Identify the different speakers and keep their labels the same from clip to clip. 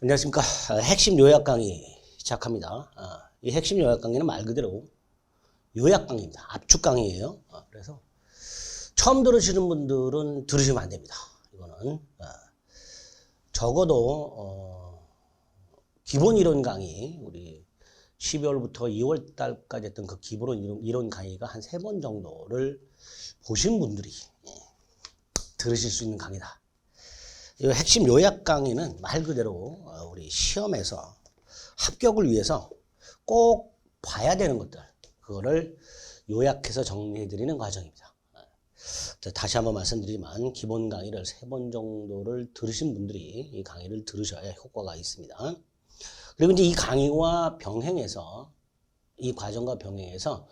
Speaker 1: 안녕하십니까. 핵심 요약 강의 시작합니다. 이 핵심 요약 강의는 말 그대로 요약 강의입니다. 압축 강의예요. 그래서 처음 들으시는 분들은 들으시면 안 됩니다. 이거는 적어도 기본 이론 강의, 우리 12월부터 2월 달까지 했던 그 기본 이론 강의가 한 3번 정도를 보신 분들이 들으실 수 있는 강의다. 이 핵심 요약 강의는 말 그대로 우리 시험에서 합격을 위해서 꼭 봐야 되는 것들, 그거를 요약해서 정리해 드리는 과정입니다. 다시 한번 말씀드리지만 기본 강의를 3번 정도를 들으신 분들이 이 강의를 들으셔야 효과가 있습니다. 그리고 이제 이 강의와 병행해서, 이 과정과 병행해서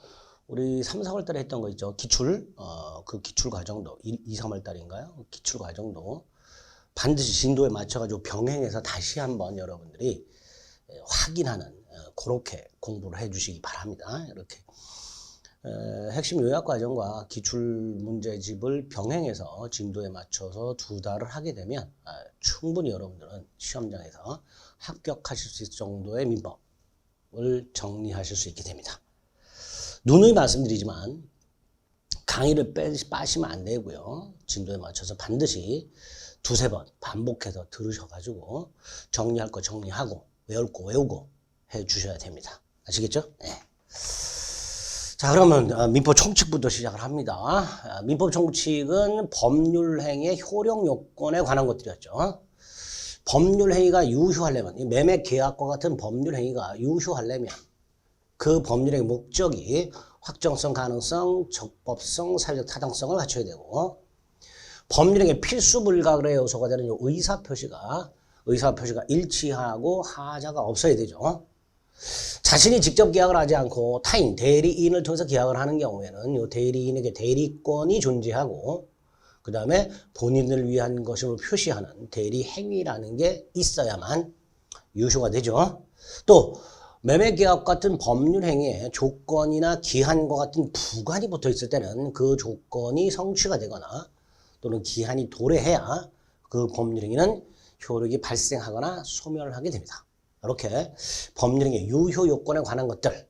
Speaker 1: 우리 3, 4월 달에 했던 거 있죠. 기출, 그 기출 과정도 2, 3월 달인가요? 기출 과정도 반드시 진도에 맞춰가지고 병행해서 다시 한번 여러분들이 확인하는, 그렇게 공부를 해 주시기 바랍니다. 이렇게 핵심 요약 과정과 기출 문제집을 병행해서 진도에 맞춰서 2달을 하게 되면 충분히 여러분들은 시험장에서 합격하실 수 있을 정도의 민법을 정리하실 수 있게 됩니다. 누누이 말씀드리지만 강의를 빠시면 안 되고요. 진도에 맞춰서 반드시 2, 3번 반복해서 들으셔가지고 정리할 거 정리하고 외울 거 외우고 해 주셔야 됩니다. 아시겠죠? 네. 자, 그러면 민법 총칙부터 시작을 합니다. 민법 총칙은 법률행위의 효력 요건에 관한 것들이었죠. 법률행위가 유효하려면, 매매 계약과 같은 법률행위가 유효하려면 그 법률행위 목적이 확정성, 가능성, 적법성, 사회적 타당성을 갖춰야 되고, 법률행위 필수 불가결의 요소가 되는 의사표시가 일치하고 하자가 없어야 되죠. 자신이 직접 계약을 하지 않고 타인, 대리인을 통해서 계약을 하는 경우에는 이 대리인에게 대리권이 존재하고, 그 다음에 본인을 위한 것임을 표시하는 대리행위라는 게 있어야만 유효가 되죠. 또 매매계약 같은 법률행위에 조건이나 기한과 같은 부관이 붙어 있을 때는 그 조건이 성취가 되거나 또는 기한이 도래해야 그 법률행위는 효력이 발생하거나 소멸하게 됩니다. 이렇게 법률행위 유효 요건에 관한 것들,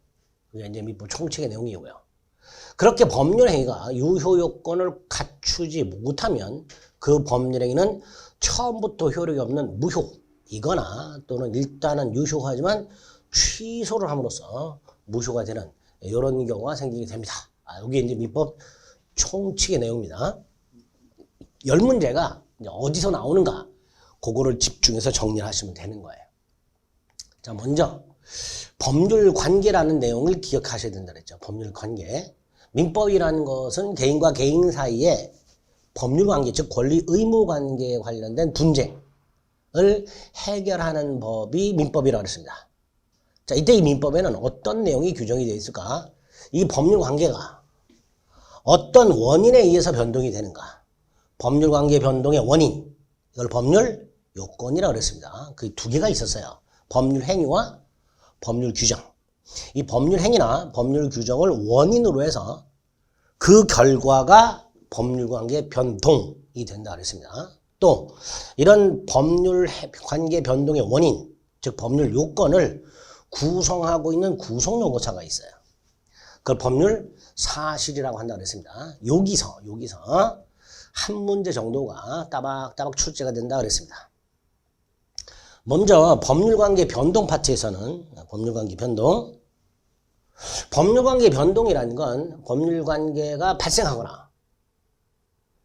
Speaker 1: 그게 이제 민법 총칙의 내용이고요. 그렇게 법률행위가 유효 요건을 갖추지 못하면 그 법률행위는 처음부터 효력이 없는 무효이거나 또는 일단은 유효하지만 취소를 함으로써 무효가 되는 이런 경우가 생기게 됩니다. 여기 이제 민법 총칙의 내용입니다. 10문제가 어디서 나오는가, 그거를 집중해서 정리를 하시면 되는 거예요. 자, 먼저 법률관계라는 내용을 기억하셔야 된다 그랬죠. 법률관계. 민법이라는 것은 개인과 개인 사이에 법률관계, 즉 권리 의무 관계에 관련된 분쟁을 해결하는 법이 민법이라고 했습니다. 자, 이때 이 민법에는 어떤 내용이 규정이 되어 있을까? 이 법률관계가 어떤 원인에 의해서 변동이 되는가? 법률관계 변동의 원인, 이걸 법률 요건이라고 그랬습니다. 그 2개가 있었어요. 법률행위와 법률규정. 이 법률행위나 법률규정을 원인으로 해서 그 결과가 법률관계 변동이 된다 그랬습니다. 또 이런 법률관계 변동의 원인, 즉 법률 요건을 구성하고 있는 구성용어차가 있어요. 그걸 법률 사실이라고 한다고 그랬습니다. 여기서 한 문제 정도가 따박따박 출제가 된다 그랬습니다. 먼저 법률관계 변동 파트에서는 법률관계 변동이라는 건 법률관계가 발생하거나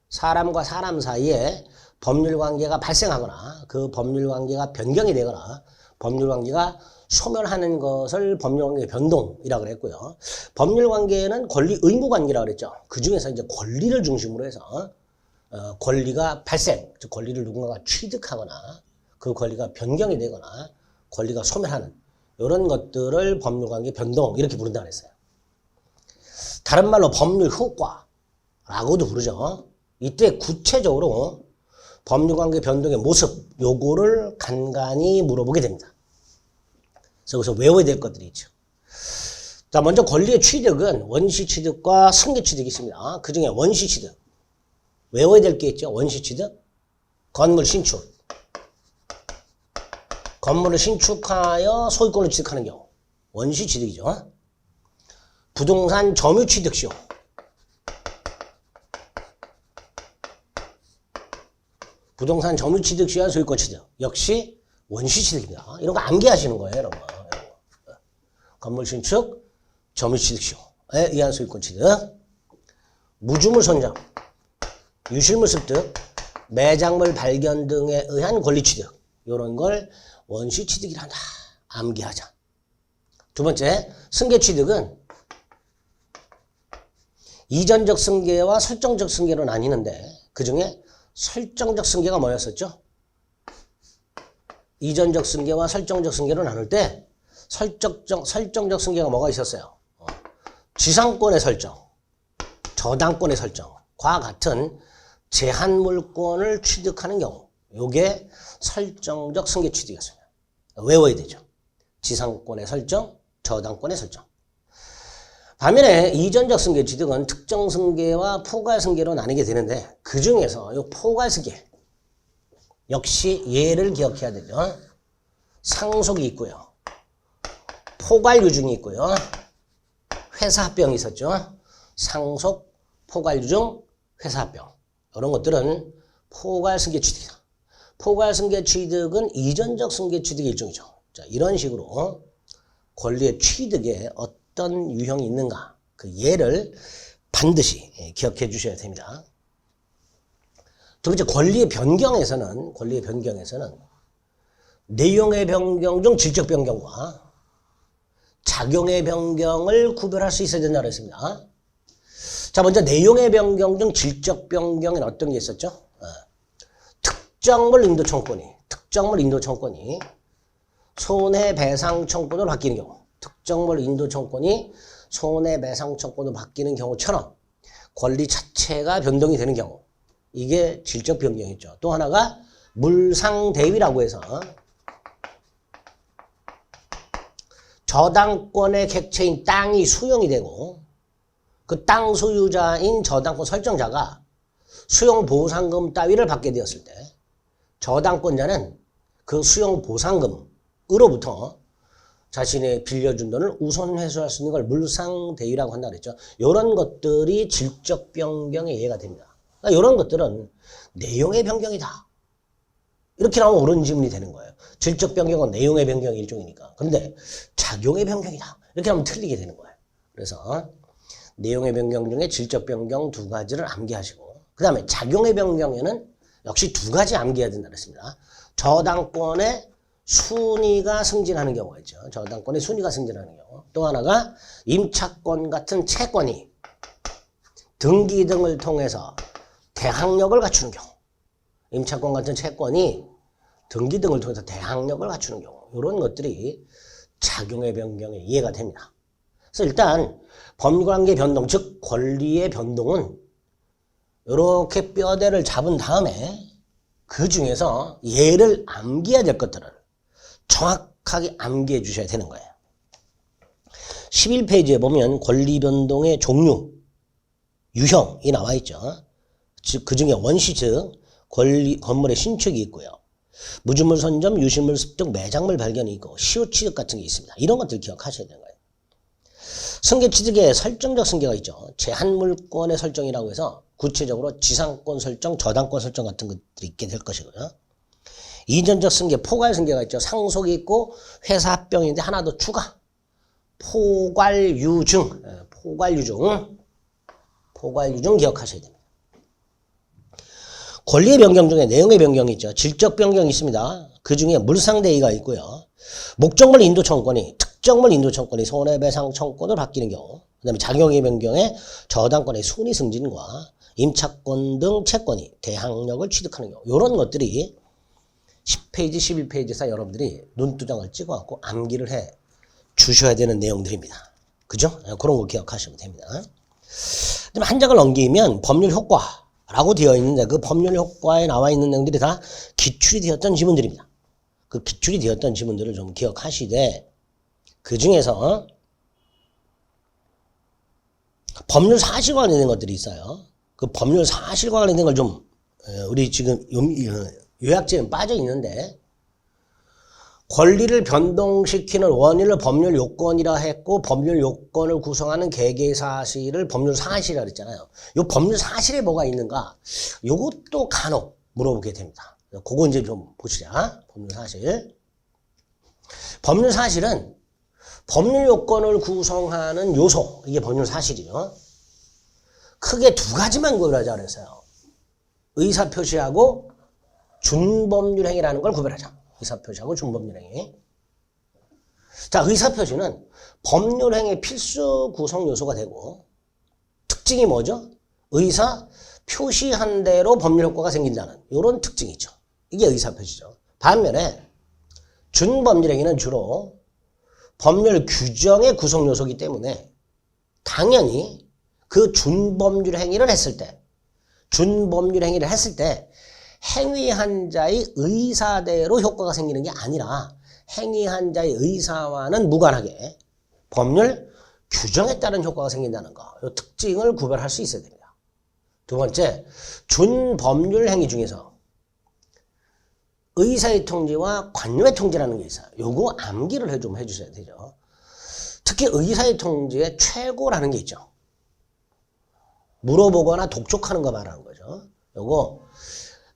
Speaker 1: 사람과 사람 사이에 법률관계가 발생하거나 그 법률관계가 변경이 되거나 법률관계가 소멸하는 것을 법률관계 변동이라고 그랬고요. 법률관계는 권리 의무 관계라고 그랬죠. 그 중에서 이제 권리를 중심으로 해서 권리가 발생, 즉 권리를 누군가가 취득하거나 그 권리가 변경이 되거나 권리가 소멸하는 이런 것들을 법률관계 변동 이렇게 부른다고 했어요. 다른 말로 법률 효과라고도 부르죠. 이때 구체적으로 법률관계 변동의 모습, 요거를 간간히 물어보게 됩니다. 그래서 외워야 될 것들이 있죠. 자, 먼저 권리의 취득은 원시 취득과 승계 취득이 있습니다. 그 중에 원시 취득. 외워야 될 게 있죠. 원시 취득, 건물 신축. 건물을 신축하여 소유권을 취득하는 경우 원시 취득이죠. 부동산 점유 취득 시효. 부동산 점유 취득 시효 소유권 취득 역시 원시 취득입니다. 이런 거 암기하시는 거예요, 여러분. 건물 신축 점유 취득 시효에 의한 소유권 취득. 무주물 선점, 유실물 습득, 매장물 발견 등에 의한 권리 취득. 이런 걸 원시 취득이라 한다. 암기하자. 두 번째, 승계 취득은 이전적 승계와 설정적 승계로 나뉘는데 그 중에 설정적 승계가 뭐였었죠? 이전적 승계와 설정적 승계로 나눌 때 설정적 승계가 뭐가 있었어요? 지상권의 설정, 저당권의 설정과 같은 제한물권을 취득하는 경우 요게 설정적 승계 취득이었습니다. 외워야 되죠. 지상권의 설정, 저당권의 설정. 반면에 이전적 승계 취득은 특정 승계와 포괄 승계로 나뉘게 되는데 그 중에서 이 포괄 승계 역시 예를 기억해야 되죠. 상속이 있고요. 포괄 유증이 있고요. 회사 합병이 있었죠. 상속, 포괄 유증, 회사 합병. 이런 것들은 포괄 승계 취득이다. 포괄 승계 취득은 이전적 승계 취득의 일종이죠. 자, 이런 식으로 권리의 취득에 어떤 유형이 있는가 그 예를 반드시 기억해 주셔야 됩니다. 두 번째, 권리의 변경에서는 내용의 변경 중 질적 변경과 작용의 변경을 구별할 수 있어야 된다고 했습니다. 자, 먼저 내용의 변경 중 질적 변경에는 어떤 게 있었죠? 특정물 인도 청구권이 손해배상 청구권으로 바뀌는 경우, 특정물 인도 청구권이 손해배상 청구권으로 바뀌는 경우처럼 권리 자체가 변동이 되는 경우, 이게 질적 변경이죠. 또 하나가 물상대위라고 해서 저당권의 객체인 땅이 수용이 되고 그 땅 소유자인 저당권 설정자가 수용보상금 따위를 받게 되었을 때 저당권자는 그 수용보상금으로부터 자신이 빌려준 돈을 우선 회수할 수 있는 걸 물상대위라고 한다고 했죠. 이런 것들이 질적 변경의 예가 됩니다. 그러니까 이런 것들은 내용의 변경이다. 이렇게 나오면 옳은 질문이 되는 거예요. 질적 변경은 내용의 변경의 일종이니까. 그런데 작용의 변경이다. 이렇게 하면 틀리게 되는 거예요. 그래서 내용의 변경 중에 질적 변경 두 가지를 암기하시고 그 다음에 작용의 변경에는 역시 두 가지 암기해야 된다고 했습니다. 저당권의 순위가 승진하는 경우가 있죠. 저당권의 순위가 승진하는 경우. 또 하나가 임차권 같은 채권이 등기 등을 통해서 대항력을 갖추는 경우. 임차권 같은 채권이 등기 등을 통해서 대항력을 갖추는 경우. 이런 것들이 작용의 변경에 이해가 됩니다. 그래서 일단 법관계 변동, 즉 권리의 변동은 이렇게 뼈대를 잡은 다음에 그 중에서 예를 암기해야 될 것들을 정확하게 암기해 주셔야 되는 거예요. 11페이지에 보면 권리 변동의 종류, 유형이 나와 있죠. 즉 그 중에 원시 즉 건물의 신축이 있고요. 무주물 선점, 유실물 습득, 매장물 발견이 있고 시효 취득 같은 게 있습니다. 이런 것들 기억하셔야 되는 거예요. 승계 취득에 설정적 승계가 있죠. 제한물권의 설정이라고 해서 구체적으로 지상권 설정, 저당권 설정 같은 것들이 있게 될 것이고요. 이전적 승계, 포괄 승계가 있죠. 상속이 있고 회사 합병인데 하나 더 추가. 포괄유증 기억하셔야 됩니다. 권리의 변경 중에 내용의 변경이 있죠. 질적 변경이 있습니다. 그 중에 물상대위가 있고요. 목적물 인도 청구권이 특정물 인도 청구권이 손해배상 청구권으로 바뀌는 경우, 그 다음에 작용의 변경에 저당권의 순위 승진과 임차권 등 채권이 대항력을 취득하는 경우, 이런 것들이 10페이지, 11페이지에서 여러분들이 눈두장을 찍어갖고 암기를 해 주셔야 되는 내용들입니다. 그죠? 그런 거 기억하시면 됩니다. 한 장을 넘기면 법률 효과라고 되어 있는데 그 법률 효과에 나와 있는 내용들이 다 기출이 되었던 지문들입니다. 그 기출이 되었던 지문들을 좀 기억하시되 그 중에서 법률 사실과 관련된 것들이 있어요. 그 법률 사실과 관련된 걸 좀 우리 지금 요약제는 빠져 있는데 권리를 변동시키는 원인을 법률 요건이라 했고 법률 요건을 구성하는 개개 사실을 법률 사실이라 그랬잖아요. 요 법률 사실에 뭐가 있는가? 요것도 간혹 물어보게 됩니다. 그거 이제 좀 보시자. 법률 사실. 법률 사실은 법률 요건을 구성하는 요소, 이게 법률 사실이죠. 크게 두 가지만 구별하자 그랬어요. 의사표시하고 준법률행위라는 걸 구별하자. 의사표시하고 준법률행위. 자, 의사표시는 법률행위 필수 구성 요소가 되고 특징이 뭐죠? 의사 표시한 대로 법률 효과가 생긴다는 이런 특징이 있죠. 이게 의사표시죠. 반면에 준법률행위는 주로 법률 규정의 구성 요소이기 때문에 당연히 그 준법률행위를 했을 때 행위한 자의 의사대로 효과가 생기는 게 아니라 행위한 자의 의사와는 무관하게 법률 규정에 따른 효과가 생긴다는 거. 이 특징을 구별할 수 있어야 됩니다. 두 번째, 준법률 행위 중에서 의사의 통지와 관료의 통지라는 게 있어요. 요거 암기를 좀 해주셔야 되죠. 특히 의사의 통지의 최고라는 게 있죠. 물어보거나 독촉하는 거 말하는 거죠. 요거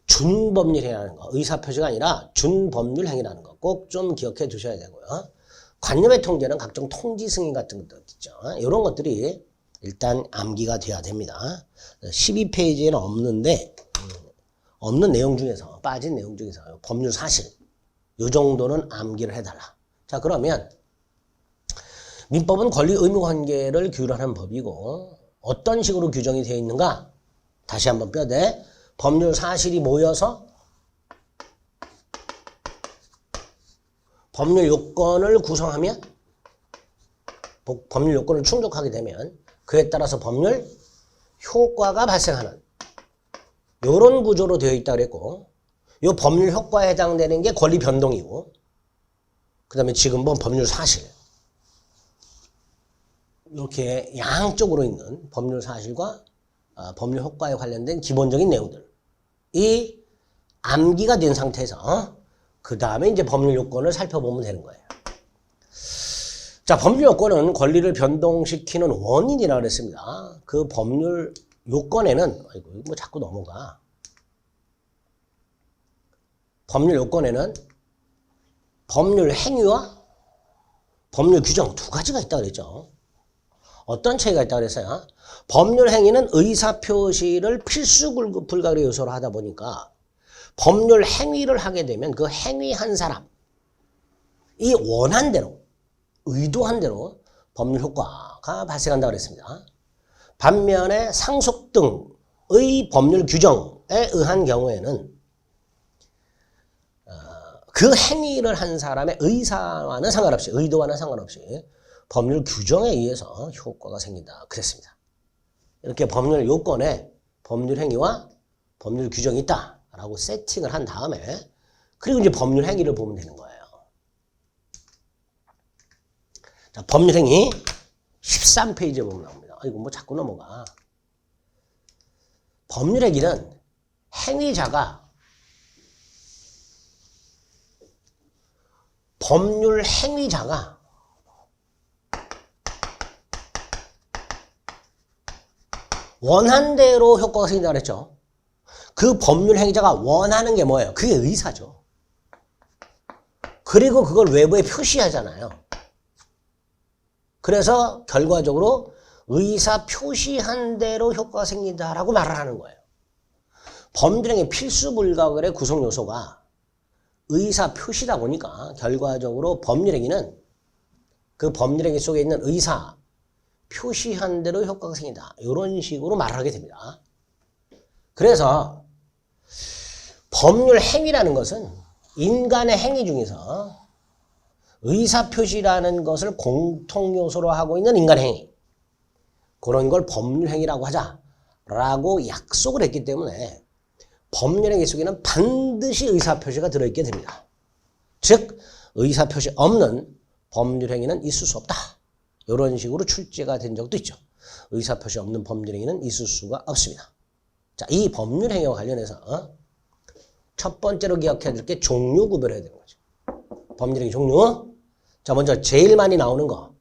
Speaker 1: 준법률 행위라는 거. 의사표시가 아니라 준법률 행위라는 거 꼭 좀 기억해 두셔야 되고요. 관료의 통지는 각종 통지 승인 같은 것도 있죠. 이런 것들이 일단 암기가 돼야 됩니다. 12페이지에는 없는 내용 중에서, 빠진 내용 중에서 법률 사실, 이 정도는 암기를 해달라. 자, 그러면 민법은 권리 의무 관계를 규율하는 법이고 어떤 식으로 규정이 되어 있는가? 다시 한번 뼈대. 법률 사실이 모여서 법률 요건을 구성하면, 법률 요건을 충족하게 되면 그에 따라서 법률 효과가 발생하는 이런 구조로 되어 있다고 그랬고, 이 법률 효과에 해당되는 게 권리 변동이고, 그 다음에 지금 본 법률 사실, 이렇게 양쪽으로 있는 법률 사실과 법률 효과에 관련된 기본적인 내용들이 암기가 된 상태에서 그 다음에 이제 법률 요건을 살펴보면 되는 거예요. 자, 법률 요건은 권리를 변동시키는 원인이라고 그랬습니다. 그 법률 요건에는, 아이고, 뭐 자꾸 넘어가. 법률 요건에는 법률 행위와 법률 규정 두 가지가 있다고 그랬죠. 어떤 차이가 있다고 그랬어요? 법률 행위는 의사표시를 필수 불가결의 요소로 하다 보니까 법률 행위를 하게 되면 그 행위한 사람이 원한 대로, 의도한 대로 법률 효과가 발생한다고 그랬습니다. 반면에 상속 등의 법률 규정에 의한 경우에는 그 행위를 한 사람의 의사와는 상관없이, 의도와는 상관없이 법률 규정에 의해서 효과가 생긴다 그랬습니다. 이렇게 법률 요건에 법률 행위와 법률 규정이 있다라고 세팅을 한 다음에 그리고 이제 법률 행위를 보면 되는 거예요. 자, 법률 행위 13페이지에 보면 나옵니다. 이거 뭐 자꾸 넘어가. 법률 행위는 법률 행위자가 원한 대로 효과가 생긴다고 그랬죠. 그 법률 행위자가 원하는 게 뭐예요? 그게 의사죠. 그리고 그걸 외부에 표시하잖아요. 그래서 결과적으로 의사 표시한 대로 효과가 생긴다라고 말을 하는 거예요. 법률 행위 필수 불가결의 구성 요소가 의사 표시다 보니까 결과적으로 법률 행위는 그 법률 행위 속에 있는 의사 표시한 대로 효과가 생긴다. 이런 식으로 말을 하게 됩니다. 그래서 법률 행위라는 것은 인간의 행위 중에서 의사표시라는 것을 공통요소로 하고 있는 인간의 행위, 그런 걸 법률행위라고 하자라고 약속을 했기 때문에 법률행위 속에는 반드시 의사표시가 들어있게 됩니다. 즉 의사표시 없는 법률행위는 있을 수 없다. 이런 식으로 출제가 된 적도 있죠. 의사표시 없는 법률행위는 있을 수가 없습니다. 자, 이 법률행위와 관련해서 첫 번째로 기억해야 될 게 종류 구별해야 되는 거죠. 법률행위 종류. 자, 먼저 제일 많이 나오는 거.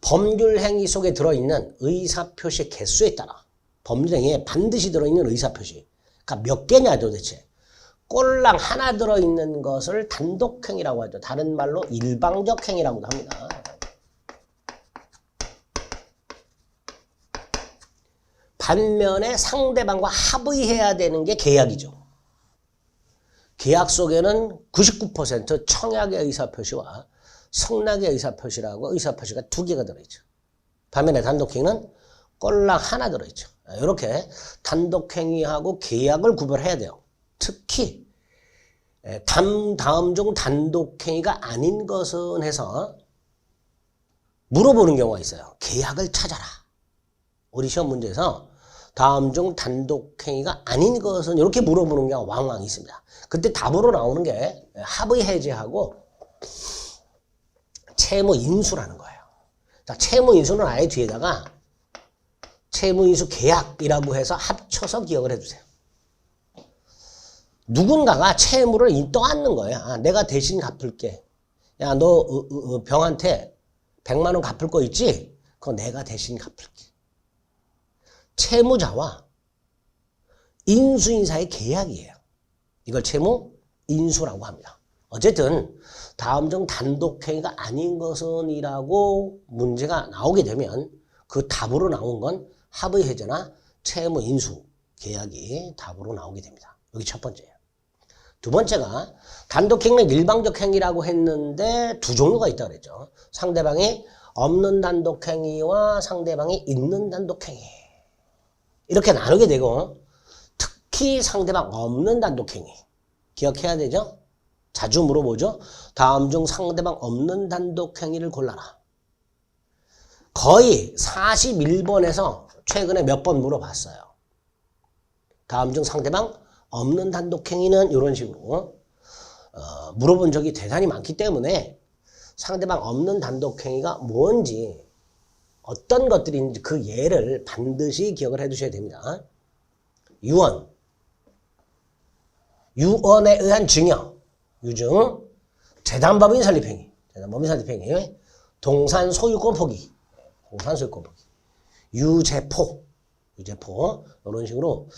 Speaker 1: 법률행위 속에 들어있는 의사표시 개수에 따라 법률행위에 반드시 들어있는 의사표시. 그러니까 몇 개냐 도대체. 꼴랑 하나 들어있는 것을 단독행위라고 하죠. 다른 말로 일방적 행위라고도 합니다. 반면에 상대방과 합의해야 되는 게 계약이죠. 계약 속에는 99% 청약의 의사표시와 성낙의 의사표시라고 의사표시가 2개가 들어있죠. 반면에 단독행위는 꼴랑 하나 들어있죠. 이렇게 단독행위하고 계약을 구별해야 돼요. 특히 다음 중 단독행위가 아닌 것은 해서 물어보는 경우가 있어요. 계약을 찾아라. 우리 시험 문제에서 다음 중 단독행위가 아닌 것은 이렇게 물어보는 경우가 왕왕 있습니다. 그때 답으로 나오는 게 합의 해제하고 채무 인수라는 거예요. 자, 채무 인수는 아예 뒤에다가 채무 인수 계약이라고 해서 합쳐서 기억을 해주세요. 누군가가 채무를 떠안는 거야. 아, 내가 대신 갚을게. 야, 너 병한테 100만 원 갚을 거 있지? 그거 내가 대신 갚을게. 채무자와 인수인사의 계약이에요. 이걸 채무 인수라고 합니다. 어쨌든 다음 중 단독행위가 아닌 것은 이라고 문제가 나오게 되면 그 답으로 나온 건 합의 해제나 채무 인수 계약이 답으로 나오게 됩니다. 여기 첫 번째예요. 두 번째가 단독행위는 일방적 행위라고 했는데 두 종류가 있다고 그랬죠. 상대방이 없는 단독행위와 상대방이 있는 단독행위. 이렇게 나누게 되고 특히 상대방 없는 단독행위. 기억해야 되죠? 자주 물어보죠. 다음 중 상대방 없는 단독행위를 골라라. 거의 41번에서 최근에 몇 번 물어봤어요. 다음 중 상대방 없는 단독행위는 이런 식으로 물어본 적이 대단히 많기 때문에 상대방 없는 단독행위가 뭔지 어떤 것들인지 그 예를 반드시 기억을 해두셔야 됩니다. 유언, 유언에 의한 증여, 유증, 재단법인 설립행위, 재단법인 설립행위, 동산 소유권 포기, 동산 소유권 포기, 유제포, 유제포 이런 식으로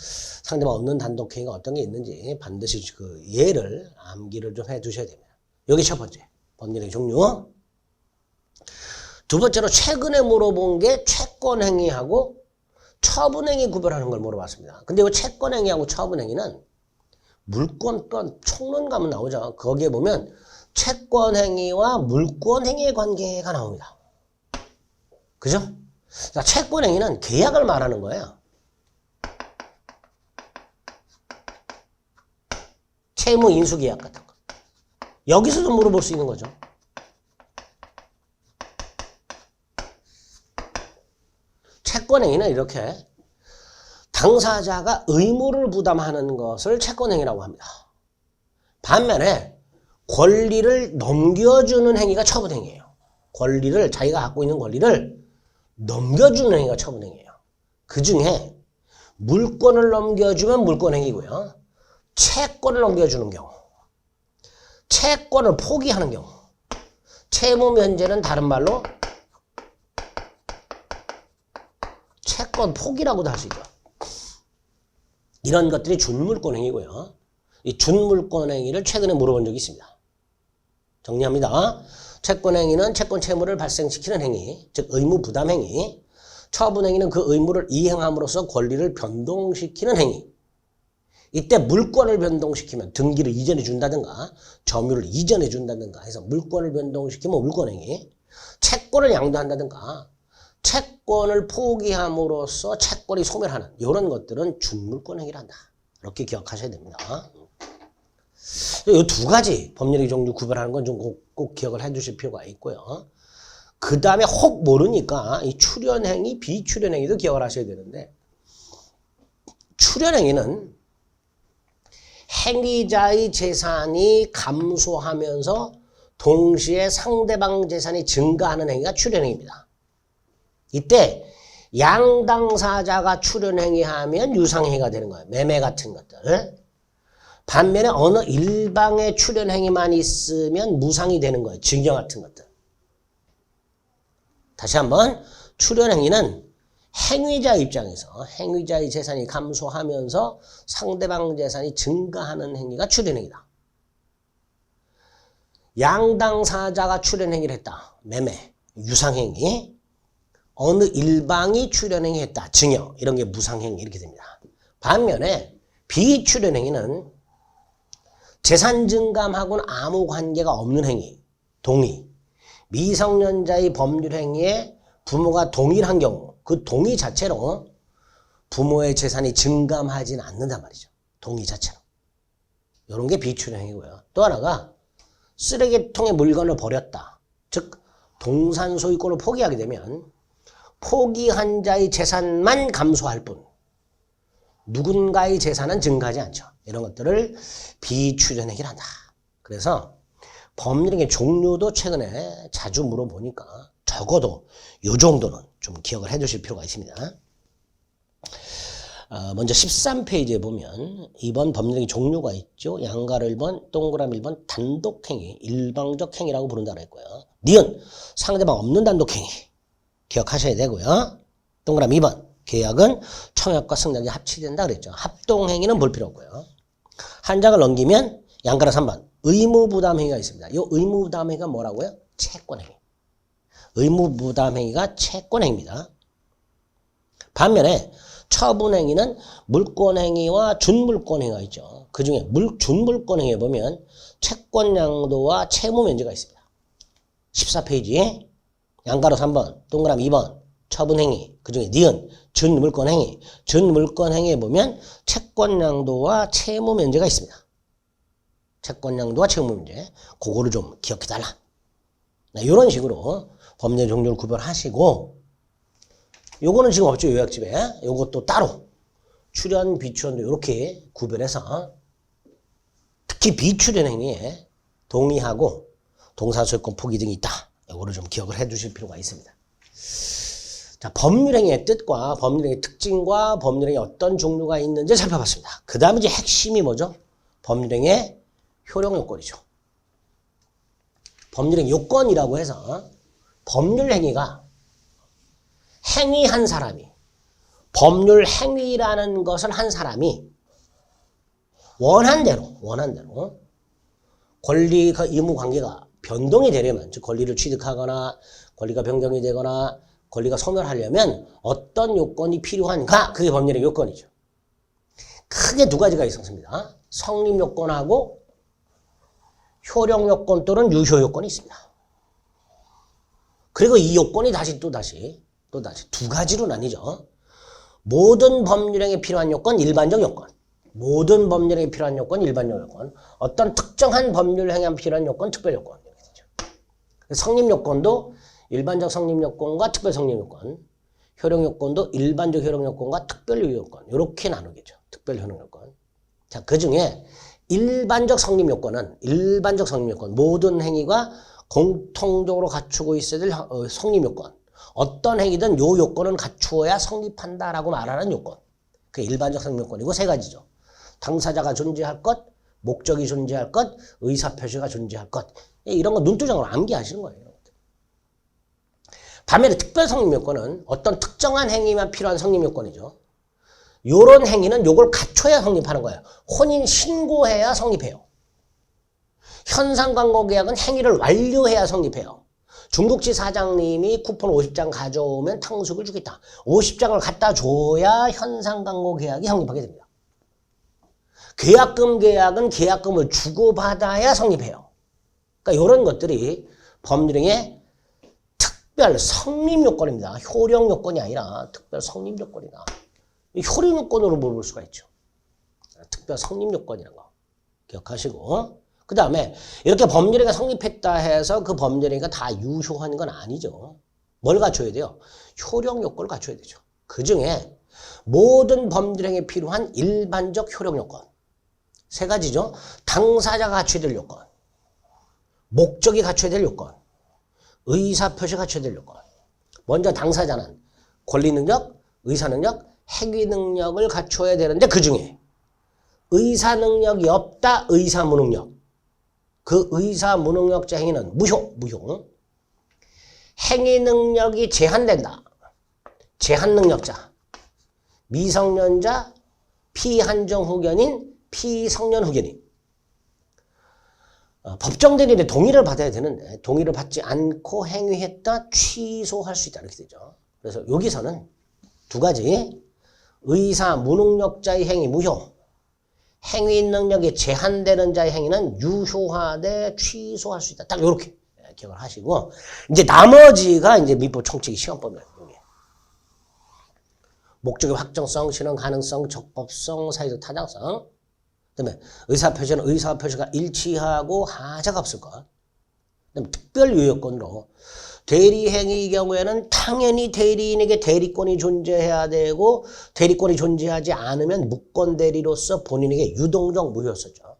Speaker 1: 상대방 없는 단독행위가 어떤 게 있는지 반드시 그 예를 암기를 좀 해두셔야 됩니다. 여기 첫 번째 법률행위 종류. 두 번째로 최근에 물어본 게 채권행위하고 처분행위 구별하는 걸 물어봤습니다. 근데 이 채권행위하고 처분행위는 물권권 총론 가면 나오죠. 거기에 보면 채권행위와 물권행위의 관계가 나옵니다. 그죠? 자, 채권행위는 계약을 말하는 거예요. 채무 인수계약 같은 거. 여기서도 물어볼 수 있는 거죠. 채권행위는 이렇게 당사자가 의무를 부담하는 것을 채권행위라고 합니다. 반면에 권리를 넘겨주는 행위가 처분행위예요. 권리를 자기가 갖고 있는 권리를 넘겨주는 행위가 처분행위예요. 그 중에 물권을 넘겨주면 물권행위고요. 채권을 넘겨주는 경우, 채권을 포기하는 경우, 채무 면제는 다른 말로 채권 포기라고도 할 수 있죠. 이런 것들이 준물권행위고요. 이 준물권행위를 최근에 물어본 적이 있습니다. 정리합니다. 채권행위는 채권 채무를 발생시키는 행위, 즉 의무 부담 행위. 처분행위는 그 의무를 이행함으로써 권리를 변동시키는 행위. 이때 물권을 변동시키면 등기를 이전해 준다든가 점유를 이전해 준다든가 해서 물권을 변동시키면 물권행위. 채권을 양도한다든가 채권을 포기함으로써 채권이 소멸하는 이런 것들은 준물권행위란다. 이렇게 기억하셔야 됩니다. 이 두 가지 법률의 종류 구별하는 건 좀 꼭 기억을 해주실 필요가 있고요. 그 다음에 혹 모르니까 이 출연행위, 비출연행위도 기억을 하셔야 되는데 출연행위는 행위자의 재산이 감소하면서 동시에 상대방 재산이 증가하는 행위가 출연행위입니다. 이때 양당사자가 출연행위하면 유상행위가 되는 거예요. 매매 같은 것들. 반면에 어느 일방의 출연행위만 있으면 무상이 되는 거예요. 징역 같은 것들. 다시 한번 출연행위는 행위자 입장에서 행위자의 재산이 감소하면서 상대방 재산이 증가하는 행위가 출연행위다. 양당사자가 출연행위를 했다. 매매, 유상행위. 어느 일방이 출연행위 했다. 증여, 이런 게 무상행위 이렇게 됩니다. 반면에 비출연행위는 재산 증감하고는 아무 관계가 없는 행위, 동의. 미성년자의 법률 행위에 부모가 동의를 한 경우 그 동의 자체로 부모의 재산이 증감하진 않는단 말이죠. 동의 자체로. 이런 게 비출연행위고요. 또 하나가 쓰레기통에 물건을 버렸다. 즉 동산 소유권을 포기하게 되면 포기한 자의 재산만 감소할 뿐 누군가의 재산은 증가하지 않죠. 이런 것들을 비출연행위를 한다. 그래서 법률행위 종류도 최근에 자주 물어보니까 적어도 이 정도는 좀 기억을 해 주실 필요가 있습니다. 먼저 13페이지에 보면 2번 법률행위 종류가 있죠. 양가를 1번, 동그라미 1번 단독행위, 일방적 행위라고 부른다고 했고요. 니은 상대방 없는 단독행위 기억하셔야 되고요. 동그라미 2번 계약은 청약과 승낙이 합치된다 그랬죠. 합동행위는 볼 필요 없고요. 한 장을 넘기면 양가로 3번 의무부담행위가 있습니다. 이 의무부담행위가 뭐라고요? 채권행위. 의무부담행위가 채권행위입니다. 반면에 처분행위는 물권행위와 준물권행위가 있죠. 그 중에 준물권행위에 보면 채권양도와 채무면제가 있습니다. 14페이지에 양가로 3번, 동그라미 2번 처분행위, 그 중에 니은 준물권행위. 준물권행위에 보면 채권양도와 채무면제가 있습니다. 채권양도와 채무면제. 그거를 좀 기억해달라. 이런 식으로 법률 종류를 구별하시고 요거는 지금 없죠. 요약집에. 요것도 따로 출연, 비출연도 이렇게 구별해서 특히 비출연 행위에 동의하고 동사소유권 포기 등이 있다. 요거를 좀 기억을 해 주실 필요가 있습니다. 자, 법률행위의 뜻과 법률행위의 특징과 법률행위의 어떤 종류가 있는지 살펴봤습니다. 그 다음에 이제 핵심이 뭐죠? 법률행위의 효력요건이죠. 법률행위 요건이라고 해서 법률행위가 행위한 사람이 법률 행위라는 것을 한 사람이 원한 대로 권리가 의무 관계가 변동이 되려면 즉 권리를 취득하거나 권리가 변경이 되거나 권리가 소멸하려면 어떤 요건이 필요한가? 그게 법률의 요건이죠. 크게 두 가지가 있었습니다. 성립 요건하고 효력 요건 또는 유효 요건이 있습니다. 그리고 이 요건이 다시 또 다시 두 가지로 나뉘죠. 모든 법률행위에 필요한 요건, 일반적 요건. 모든 법률행위에 필요한 요건, 일반적 요건. 어떤 특정한 법률행위에 필요한 요건, 특별 요건. 이렇게 되죠. 성립 요건도 일반적 성립 요건과 특별 성립 요건. 효력 요건도 일반적 효력 요건과 특별 유효 요건. 이렇게 나누겠죠. 특별 효력 요건. 자, 그 중에 일반적 성립 요건은 일반적 성립 요건. 모든 행위가 공통적으로 갖추고 있어야 될 성립 요건. 어떤 행위든 요 요건은 갖추어야 성립한다라고 말하는 요건. 그게 일반적 성립 요건이고 세 가지죠. 당사자가 존재할 것, 목적이 존재할 것, 의사표시가 존재할 것. 이런 거 눈두장으로 암기하시는 거예요. 반면에 특별 성립 요건은 어떤 특정한 행위만 필요한 성립 요건이죠. 요런 행위는 요걸 갖춰야 성립하는 거예요. 혼인 신고해야 성립해요. 현상광고 계약은 행위를 완료해야 성립해요. 중국지 사장님이 쿠폰 50장 가져오면 탕수육을 주겠다. 50장을 갖다 줘야 현상광고 계약이 성립하게 됩니다. 계약금 계약은 계약금을 주고받아야 성립해요. 그러니까 이런 것들이 법률행위의 특별 성립 요건입니다. 효력 요건이 아니라 특별 성립 요건이다. 효력 요건으로 물어볼 수가 있죠. 특별 성립 요건이라는 거 기억하시고 그 다음에 이렇게 법률행위가 성립했다 해서 그 법률행위가 다 유효한 건 아니죠. 뭘 갖춰야 돼요? 효력 요건을 갖춰야 되죠. 그 중에 모든 법률행위에 필요한 일반적 효력 요건 세 가지죠. 당사자가 갖춰야 될 요건, 목적이 갖춰야 될 요건, 의사표시 갖춰야 될 요건. 먼저 당사자는 권리능력, 의사능력, 행위능력을 갖춰야 되는데 그 중에 의사 능력이 없다. 의사 무능력. 그 의사 무능력자 행위는 무효. 행위 능력이 제한된다. 제한 능력자. 미성년자, 피한정 후견인, 피성년 후견인. 법정 대리인의 동의를 받아야 되는데 동의를 받지 않고 행위했다. 취소할 수 있다. 이렇게 되죠. 그래서 여기서는 두 가지. 의사 무능력자의 행위 무효. 행위 능력이 제한되는 자의 행위는 유효하되 취소할 수 있다. 딱 이렇게 기억을 하시고 이제 나머지가 이제 민법 총칙이 시험법이에요. 목적의 확정성, 실현 가능성, 적법성, 사회적 타당성. 그다음에 의사표시는 의사표시가 일치하고 하자가 없을 것. 그다음에 특별 유효권으로 대리행위의 경우에는 당연히 대리인에게 대리권이 존재해야 되고 대리권이 존재하지 않으면 무권대리로서 본인에게 유동적 무효였었죠.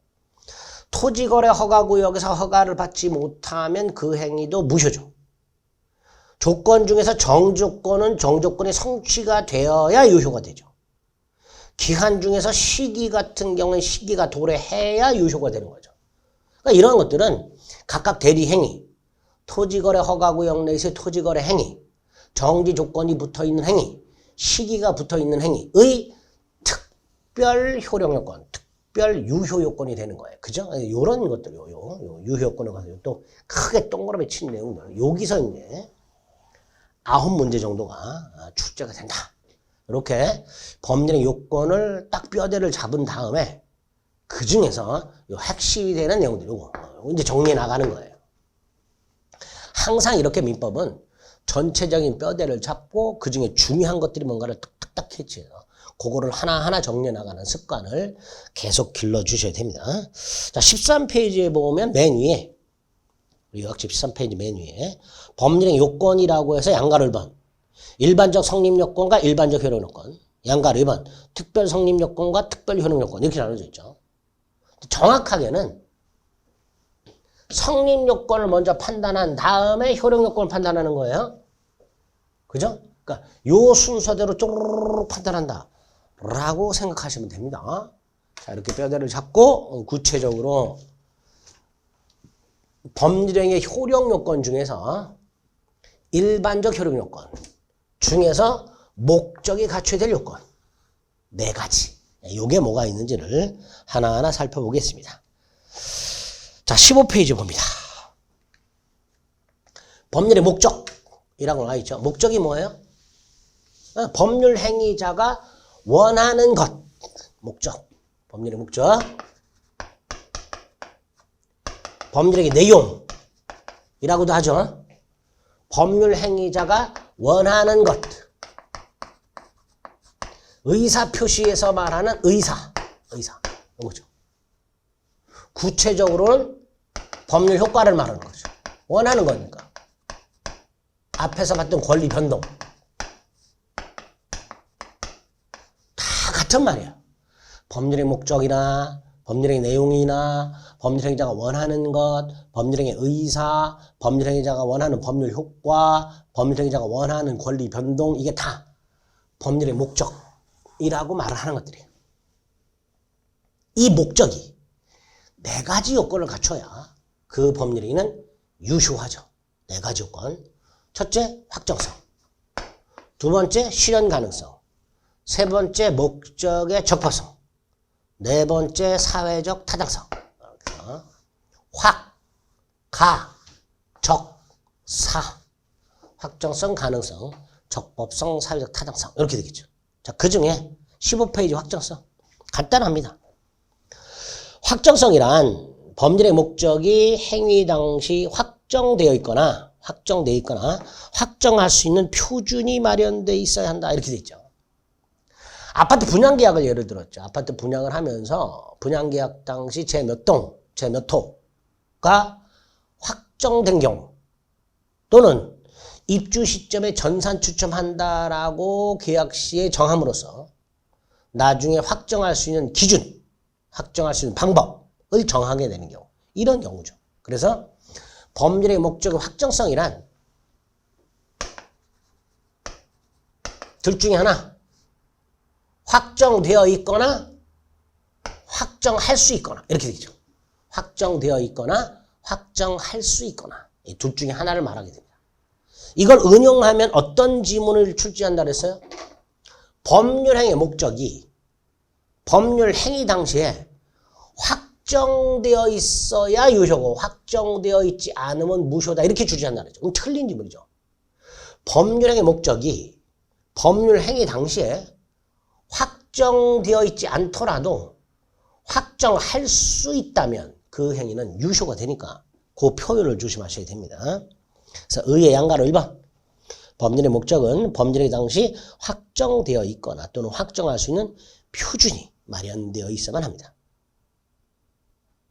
Speaker 1: 토지거래 허가구역에서 허가를 받지 못하면 그 행위도 무효죠. 조건 중에서 정조건이 성취가 되어야 유효가 되죠. 기한 중에서 시기 같은 경우는 시기가 도래해야 유효가 되는 거죠. 그러니까 이런 것들은 각각 대리행위, 토지거래 허가구역 내에서의 토지거래 행위, 정지 조건이 붙어있는 행위, 시기가 붙어있는 행위의 특별 효력요건, 특별 유효요건이 되는 거예요. 그죠? 이런 것들, 유효요건을 가지고 또 크게 동그라미 친 내용들. 여기서 이제 9문제 정도가 출제가 된다. 이렇게 법률의 요건을 딱 뼈대를 잡은 다음에 그 중에서 요 핵심이 되는 내용들, 요거 이제 정리해 나가는 거예요. 항상 이렇게 민법은 전체적인 뼈대를 잡고 그 중에 중요한 것들이 뭔가를 탁탁탁 캐치해서 그거를 하나하나 정리해 나가는 습관을 계속 길러주셔야 됩니다. 자, 13페이지에 보면 맨 위에 요약집 13페이지 맨 위에 법률의 요건이라고 해서 양가를 1번 일반적 성립요건과 일반적 효력요건 양가를 2번 특별 성립요건과 특별 효력요건 이렇게 나눠져 있죠. 정확하게는 성립요건을 먼저 판단한 다음에 효력요건을 판단하는 거예요. 그죠? 그러니까 요 순서대로 쪼르르 판단한다 라고 생각하시면 됩니다. 자, 이렇게 뼈대를 잡고 구체적으로 법률행위의 효력요건 중에서 일반적 효력요건 중에서 목적이 갖춰야 될 요건 4가지. 요게 뭐가 있는지를 하나하나 살펴보겠습니다. 자, 15페이지 봅니다. 법률의 목적이라고 나와 있죠. 목적이 뭐예요? 법률 행위자가 원하는 것. 목적. 법률의 목적. 법률의 내용이라고도 하죠. 법률 행위자가 원하는 것. 의사 표시에서 말하는 의사. 이거죠. 구체적으로는 법률 효과를 말하는 거죠. 원하는 거니까. 앞에서 봤던 권리 변동. 다 같은 말이야. 법률의 목적이나 법률의 내용이나 법률 행위자가 원하는 것, 법률 행위 의사, 법률 행위자가 원하는 법률 효과, 법률 행위자가 원하는 권리 변동 이게 다 법률의 목적이라고 말을 하는 것들이에요. 이 목적이 4가지 요건을 갖춰야 그 법률 행위는 유효하죠. 4가지 요건. 첫째, 확정성. 두 번째, 실현 가능성. 세 번째, 목적의 적법성. 네 번째, 사회적 타당성. 확, 가, 적, 사. 확정성, 가능성, 적법성, 사회적 타당성. 이렇게 되겠죠. 자, 그 중에 15페이지 확정성. 간단합니다. 확정성이란 법률의 목적이 행위 당시 확정되어 있거나 확정할 수 있는 표준이 마련되어 있어야 한다. 이렇게 돼 있죠. 아파트 분양계약을 예를 들었죠. 아파트 분양을 하면서 분양계약 당시 제 몇 동, 제 몇 호가 확정된 경우 또는 입주 시점에 전산 추첨한다라고 계약 시에 정함으로써 나중에 확정할 수 있는 기준, 확정할 수 있는 방법을 정하게 되는 경우. 이런 경우죠. 그래서 법률의 목적의 확정성이란 둘 중에 하나. 확정되어 있거나 확정할 수 있거나 이렇게 되죠. 확정되어 있거나 확정할 수 있거나 이 둘 중에 하나를 말하게 됩니다. 이걸 응용하면 어떤 지문을 출제한다 그랬어요? 법률행위의 목적이 법률 행위 당시에 확정되어 있어야 유효고 확정되어 있지 않으면 무효다 이렇게 주제한다 그랬죠. 그럼 틀린 지문이죠. 법률행위의 목적이 법률 행위 당시에 확정되어 있지 않더라도 확정할 수 있다면 그 행위는 유효가 되니까 그 표현을 조심하셔야 됩니다. 그래서 의의 양가로 1번. 법률의 목적은 법률의 당시 확정되어 있거나 또는 확정할 수 있는 표준이 마련되어 있어야만 합니다.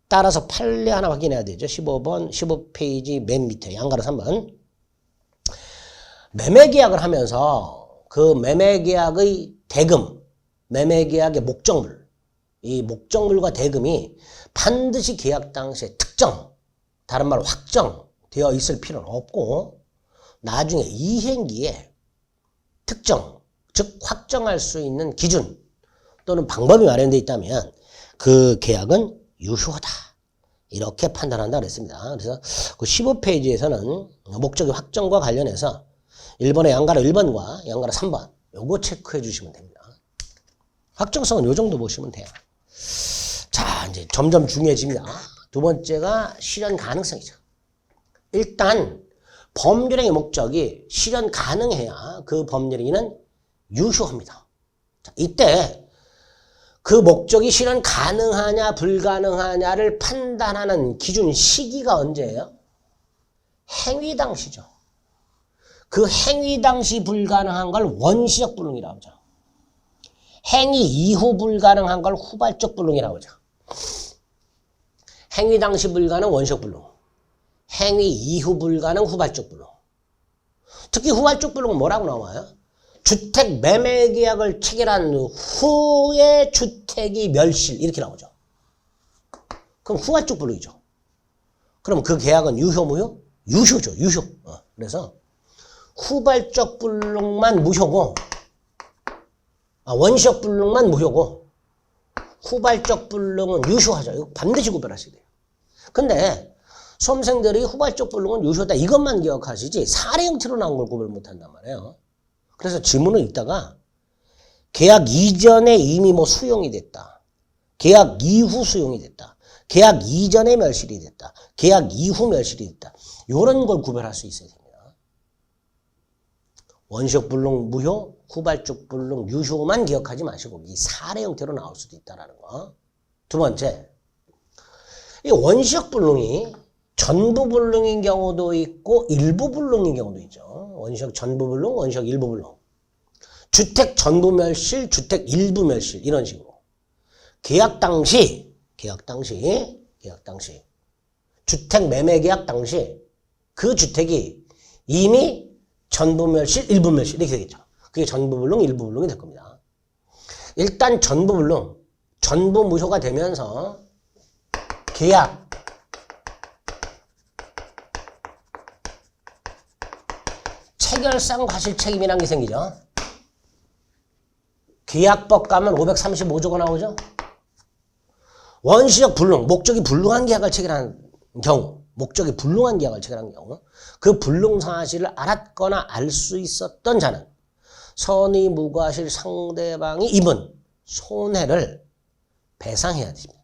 Speaker 1: 따라서 판례 하나 확인해야 되죠. 15번, 15페이지 맨 밑에 양가로 3번. 매매계약을 하면서 그 매매계약의 대금, 매매계약의 목적물, 이 목적물과 대금이 반드시 계약 당시에 특정, 다른 말로 확정되어 있을 필요는 없고 나중에 이행기에 특정, 즉 확정할 수 있는 기준 또는 방법이 마련되어 있다면 그 계약은 유효하다. 이렇게 판단한다 그랬습니다. 그래서 그 15페이지에서는 목적의 확정과 관련해서 1번의 양가로 1번과 양가로 3번 요거 체크해 주시면 됩니다. 확정성은 요 정도 보시면 돼요. 자, 이제 점점 중요해집니다. 두 번째가 실현 가능성이죠. 일단 법률행위 목적이 실현 가능해야 그 법률행위는 유효합니다. 자, 이때 그 목적이 실현 가능하냐 불가능하냐를 판단하는 기준 시기가 언제예요? 행위 당시죠. 그 행위 당시 불가능한 걸 원시적 불능이라고 하죠. 행위 이후 불가능한 걸 후발적 불능이라고 하죠. 행위 당시 불가능 원시적 불능. 행위 이후 불가능 후발적 불능. 특히 후발적 불능은 뭐라고 나와요? 주택 매매 계약을 체결한 후에 주택이 멸실 이렇게 나오죠. 그럼 후발적 불능이죠. 그럼 그 계약은 유효 무효? 유효죠. 유효. 그래서 후발적 불능만 무효고 원시적 불능만 무효고 후발적 불능은 유효하죠. 이거 반드시 구별하셔야 돼요. 근데 수험생들이 후발적 불능은 유효다 이것만 기억하시지 사례 형태로 나온 걸 구별 못한단 말이에요. 그래서 지문을 읽다가 계약 이전에 이미 뭐 수용이 됐다. 계약 이후 수용이 됐다. 계약 이전에 멸실이 됐다. 계약 이후 멸실이 됐다. 이런 걸 구별할 수 있어야 됩니다. 원시적 불능 무효, 후발적 불능 유효만 기억하지 마시고 이 사례 형태로 나올 수도 있다는 거. 두 번째, 이 원시적 불능이 전부 불능인 경우도 있고 일부 불능인 경우도 있죠. 원시적 전부 불능, 원시적 일부 불능. 주택 전부 멸실, 주택 일부 멸실 이런 식으로. 계약 당시 주택 매매 계약 당시 그 주택이 이미 전부 멸실, 일부 멸실 이렇게 되겠죠. 그게 전부 불능, 일부 불능이 될 겁니다. 일단 전부 불능, 전부 무효가 되면서 계약 체결상 과실책임이라는 게 생기죠. 계약법 가면 535조가 나오죠. 원시적 불능, 목적이 불능한 계약을 체결한 경우, 목적이 불능한 계약을 체결한 경우 그 불능 사실을 알았거나 알 수 있었던 자는 선의무과실 상대방이 입은 손해를 배상해야 됩니다.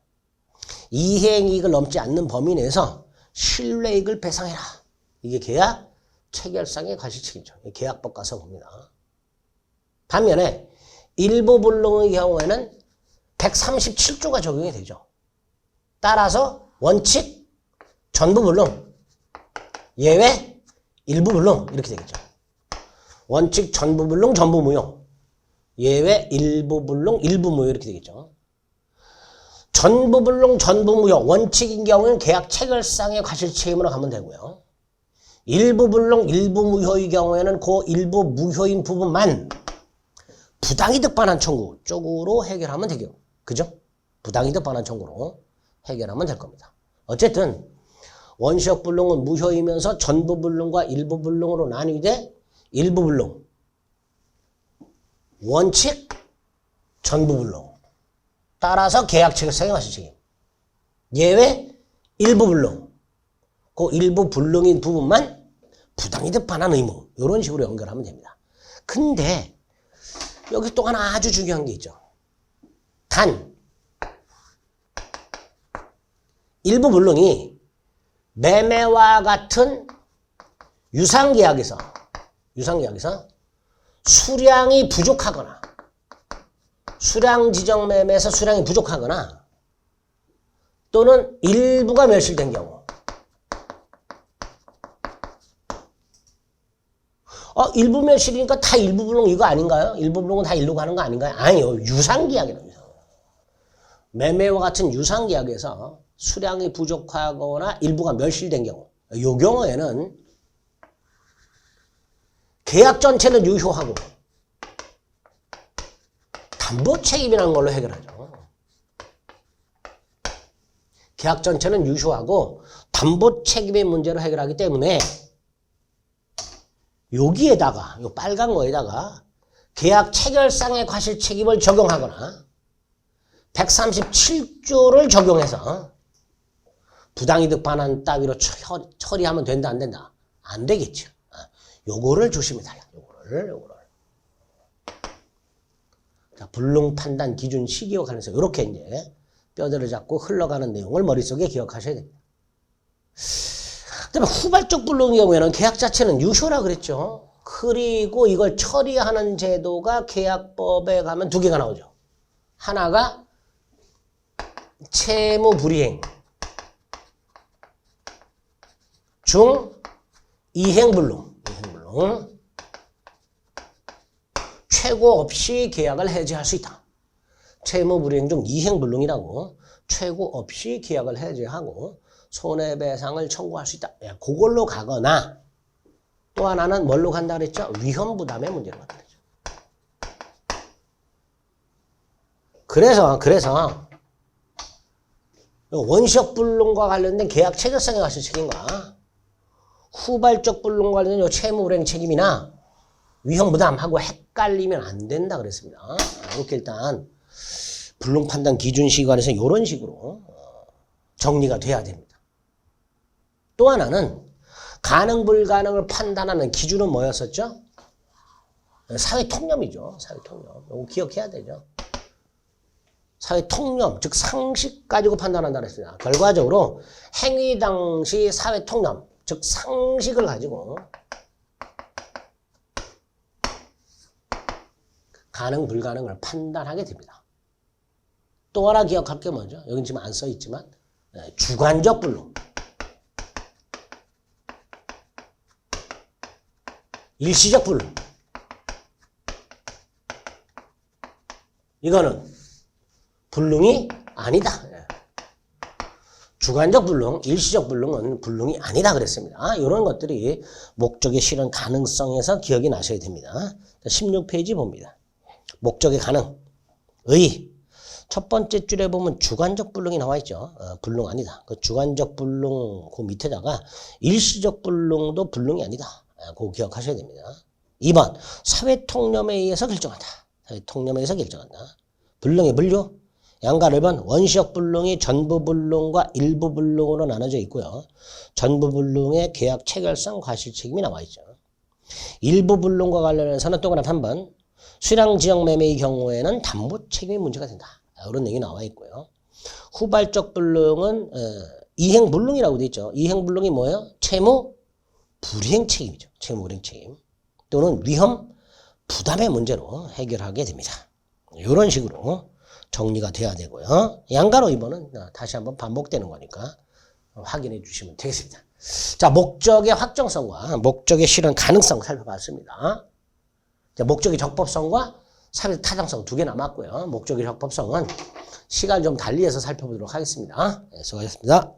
Speaker 1: 이행이익을 넘지 않는 범위 내에서 신뢰이익을 배상해라. 이게 계약 체결상의 과실책임이죠. 계약법 가서 봅니다. 반면에 일부 불능의 경우에는 137조가 적용이 되죠. 따라서 원칙 전부 불능, 예외 일부 불능 이렇게 되겠죠. 원칙 전부 불능, 전부 무효, 예외 일부 불능, 일부 무효 이렇게 되겠죠. 전부 불능, 전부 무효, 원칙인 경우는 계약 체결상의 과실책임으로 가면 되고요. 일부 불능, 일부 무효의 경우에는 그 일부 무효인 부분만 부당이득 반환 청구 쪽으로 해결하면 되죠. 그죠? 부당이득 반환 청구로 해결하면 될 겁니다. 어쨌든 원시적 불능은 무효이면서 전부 불능과 일부 불능으로 나뉘되 일부 불능, 원칙, 전부 불능. 따라서 계약 체결상의 과실책임. 예외 일부 불능. 그 일부 불능인 부분만 부당이득 반환 의무. 이런 식으로 연결하면 됩니다. 근데 여기 또 하나 아주 중요한 게 있죠. 단 일부 불능이 매매와 같은 유상계약에서 수량이 부족하거나 수량 지정 매매에서 수량이 부족하거나 또는 일부가 멸실된 경우 일부 멸실이니까 다 일부 불능 이거 아닌가요? 일부 불능은 다 일로 가는 거 아닌가요? 아니요. 유상계약이랍니다. 매매와 같은 유상계약에서 수량이 부족하거나 일부가 멸실된 경우 이 경우에는 계약 전체는 유효하고 담보 책임이라는 걸로 해결하죠. 계약 전체는 유효하고 담보 책임의 문제로 해결하기 때문에 여기에다가 요 빨간 거에다가 계약 체결상의 과실 책임을 적용하거나 137조를 적용해서 부당이득 반환 따위로 처리하면 된다 안 된다? 안 되겠죠. 요거를 조심해달라. 요거를. 자, 불능 판단 기준 시기와 관련해서 이렇게 이제 뼈대를 잡고 흘러가는 내용을 머릿속에 기억하셔야 됩니다. 그다음에 후발적 불능의 경우에는 계약 자체는 유효라 그랬죠. 그리고 이걸 처리하는 제도가 계약법에 가면 두 개가 나오죠. 하나가 채무 불이행 중 이행 불능. 최고 없이 계약을 해지할 수 있다. 채무 불이행 중 이행 불능이라고 최고 없이 계약을 해지하고 손해배상을 청구할 수 있다. 그걸로 가거나 또 하나는 뭘로 간다 그랬죠? 위험 부담의 문제로 간다 그랬죠. 그래서 원시적 불능과 관련된 계약 체결상의 과실 책임과 후발적 불능과 관련된 채무 불이행 책임이나 위험 부담하고 헷갈리면 안 된다 그랬습니다. 이렇게 일단 불능 판단 기준 시관에서 이런 식으로 정리가 돼야 됩니다. 또 하나는 가능 불가능을 판단하는 기준은 뭐였었죠? 사회통념이죠. 사회통념. 이거 기억해야 되죠. 사회통념, 즉 상식 가지고 판단한다 그랬습니다. 결과적으로 행위 당시 사회통념, 즉 상식을 가지고 가능 불가능을 판단하게 됩니다. 또 하나 기억할 게 뭐죠? 여긴 지금 안 써있지만 주관적 불능, 일시적 불능. 이거는 불능이 아니다. 주관적 불능, 일시적 불능은 불능이 아니다 그랬습니다. 이런 것들이 목적의 실현 가능성에서 기억이 나셔야 됩니다. 16페이지 봅니다. 목적의 가능, 의. 첫 번째 줄에 보면 주관적 불능이 나와 있죠. 불능 아니다. 그 주관적 불능 그 밑에다가 일시적 불능도 불능이 아니다. 그거 기억하셔야 됩니다. 2번 사회통념에 의해서 결정한다. 사회통념에 의해서 결정한다. 불능의 분류. 양가 1번 원시적 불능이 전부 불능과 일부 불능으로 나눠져 있고요. 전부 불능의 계약 체결상 과실 책임이 나와 있죠. 일부 불능과 관련해서는 또 하나 3번 수량 지정 매매의 경우에는 담보 책임이 문제가 된다. 이런 내용이 나와 있고요. 후발적 불능은 이행 불능이라고 돼 있죠. 이행 불능이 뭐예요? 채무 불이행 책임이죠. 채무 불이행 책임 또는 위험 부담의 문제로 해결하게 됩니다. 이런 식으로 정리가 돼야 되고요. 양가로 2번은 다시 한번 반복되는 거니까 확인해 주시면 되겠습니다. 자, 목적의 확정성과 목적의 실현 가능성 살펴봤습니다. 자, 목적의 적법성과 사회적 타당성 두 개 남았고요. 목적의 적법성은 시간 좀 달리해서 살펴보도록 하겠습니다. 네, 수고하셨습니다.